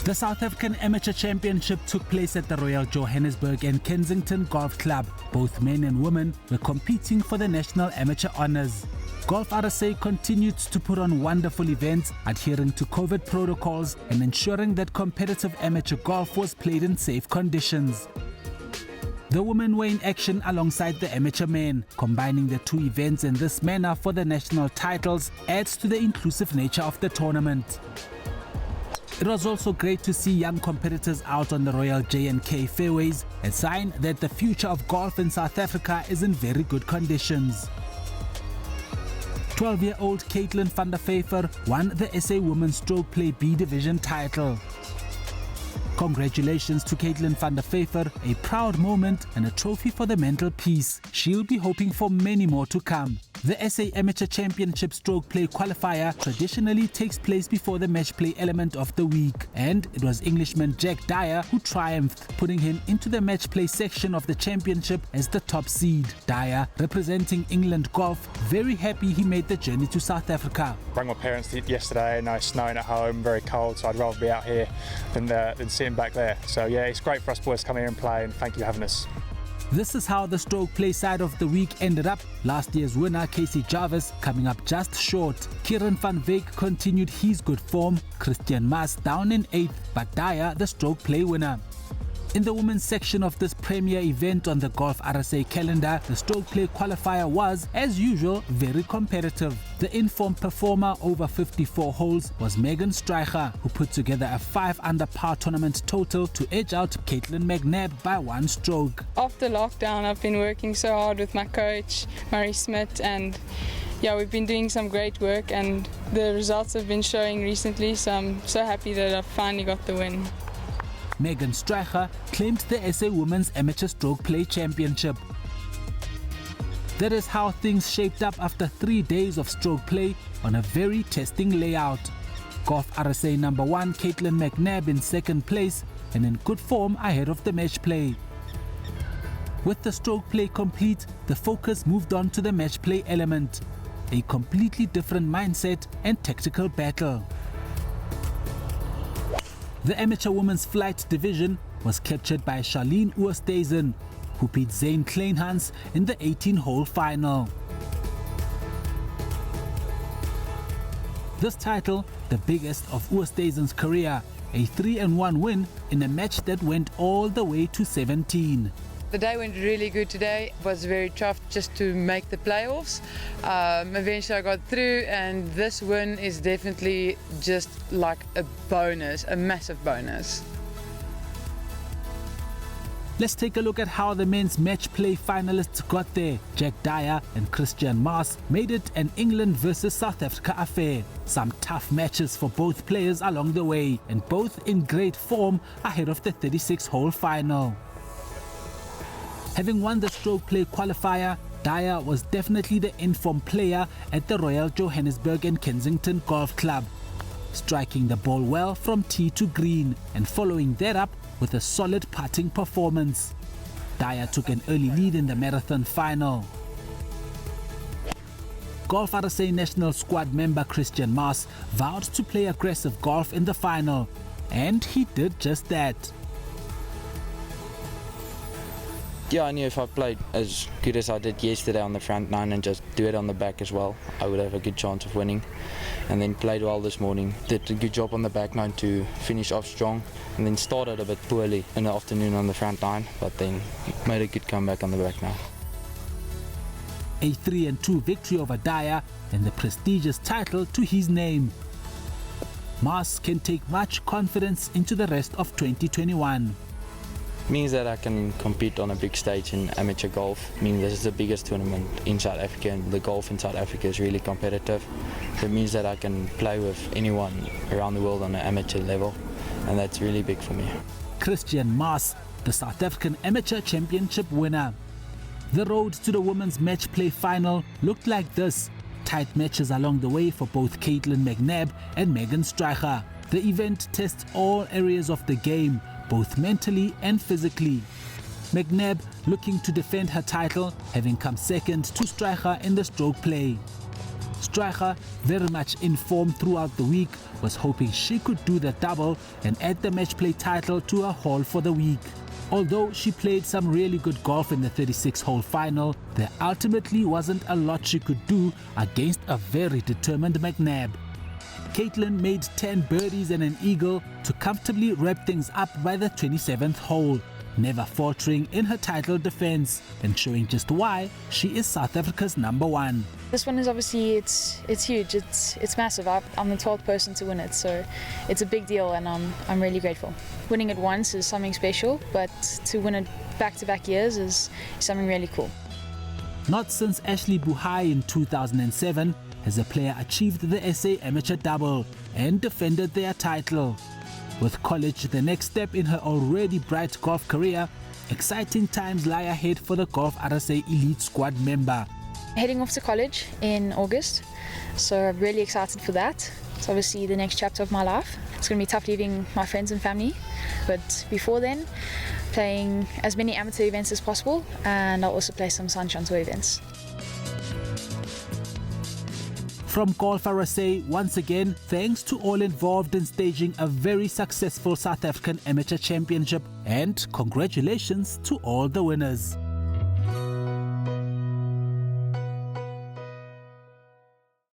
The South African Amateur Championship took place at the Royal Johannesburg and Kensington Golf Club. Both men and women were competing for the national amateur honours. GolfRSA continued to put on wonderful events, adhering to COVID protocols and ensuring that competitive amateur golf was played in safe conditions. The women were in action alongside the amateur men. Combining the two events in this manner for the national titles adds to the inclusive nature of the tournament. It was also great to see young competitors out on the Royal J&K fairways, a sign that the future of golf in South Africa is in very good conditions. 12-year-old Caitlin van der Vyver won the SA Women's Stroke Play B Division title. Congratulations to Caitlin van der Vyver, a proud moment and a trophy for the mental peace. She'll be hoping for many more to come. The SA Amateur Championship Stroke Play qualifier traditionally takes place before the match play element of the week, and it was Englishman Jack Dyer who triumphed, putting him into the match play section of the championship as the top seed. Dyer, representing England golf, very happy he made the journey to South Africa. I rang my parents yesterday and it's snowing at home, very cold, so I'd rather be out here than see him back there. So yeah, it's great for us boys to come here and play, and thank you for having us. This is how the stroke play side of the week ended up. Last year's winner, Casey Jarvis, coming up just short. Kieran van Wyk continued his good form. Christian Maas down in 8th, but Dyer the stroke play winner. In the women's section of this premier event on the GolfRSA calendar, the stroke play qualifier was, as usual, very competitive. The informed performer over 54 holes was Megan Streicher, who put together a 5-under par tournament total to edge out Caitlin McNabb by 1 stroke. After lockdown, I've been working so hard with my coach, Murray Smith, and yeah, we've been doing some great work and the results have been showing recently, so I'm so happy that I finally got the win. Megan Streicher claimed the SA Women's Amateur Stroke Play Championship. That is how things shaped up after 3 days of stroke play on a very testing layout. GolfRSA number 1 Caitlin McNabb in 2nd place and in good form ahead of the match play. With the stroke play complete, the focus moved on to the match play element, a completely different mindset and tactical battle. The amateur women's flight division was captured by Charlene Oosthuizen, who beat Zane Kleinhans in the 18-hole final. This title, the biggest of Oosthuizen's career, a 3-1 win in a match that went all the way to 17. The day went really good today. It was very tough just to make the playoffs. Eventually I got through, and this win is definitely just like a bonus, a massive bonus. Let's take a look at how the men's match play finalists got there. Jack Dyer and Christian Maas made it an England versus South Africa affair. Some tough matches for both players along the way, and both in great form ahead of the 36-hole final. Having won the stroke play qualifier, Dyer was definitely the informed player at the Royal Johannesburg and Kensington Golf Club, striking the ball well from tee to green and following that up with a solid putting performance. Dyer took an early lead in the marathon final. GolfRSA national squad member Christian Maas vowed to play aggressive golf in the final, and he did just that. Yeah, I knew if I played as good as I did yesterday on the front nine and just do it on the back as well, I would have a good chance of winning. And then played well this morning. Did a good job on the back nine to finish off strong, and then started a bit poorly in the afternoon on the front nine, but then made a good comeback on the back nine. A 3-2 victory over Dyer and the prestigious title to his name. Maas can take much confidence into the rest of 2021. Means that I can compete on a big stage in amateur golf. Means this is the biggest tournament in South Africa, and the golf in South Africa is really competitive. It means that I can play with anyone around the world on an amateur level, and that's really big for me. Christian Maas, the South African Amateur Championship winner. The road to the women's match play final looked like this. Tight matches along the way for both Caitlin McNabb and Megan Streicher. The event tests all areas of the game, both mentally and physically. McNabb looking to defend her title, having come second to Streicher in the stroke play. Stryker, very much in form throughout the week, was hoping she could do the double and add the match play title to her haul for the week. Although she played some really good golf in the 36-hole final, there ultimately wasn't a lot she could do against a very determined McNabb. Caitlin made 10 birdies and an eagle to comfortably wrap things up by the 27th hole, never faltering in her title defense and showing just why she is South Africa's #1. This one is obviously, it's huge, it's massive. I'm the 12th person to win it, so it's a big deal and I'm really grateful. Winning it once is something special, but to win it back-to-back years is something really cool. Not since Ashley Buhai in 2007 has a player achieved the SA Amateur Double and defended their title. With college the next step in her already bright golf career, exciting times lie ahead for the GolfRSA Elite Squad member. Heading off to college in August, so I'm really excited for that. It's obviously the next chapter of my life. It's going to be tough leaving my friends and family, but before then, playing as many amateur events as possible, and I'll also play some Sunshine Tour events. From GolfRSA, once again, thanks to all involved in staging a very successful South African Amateur Championship, and congratulations to all the winners.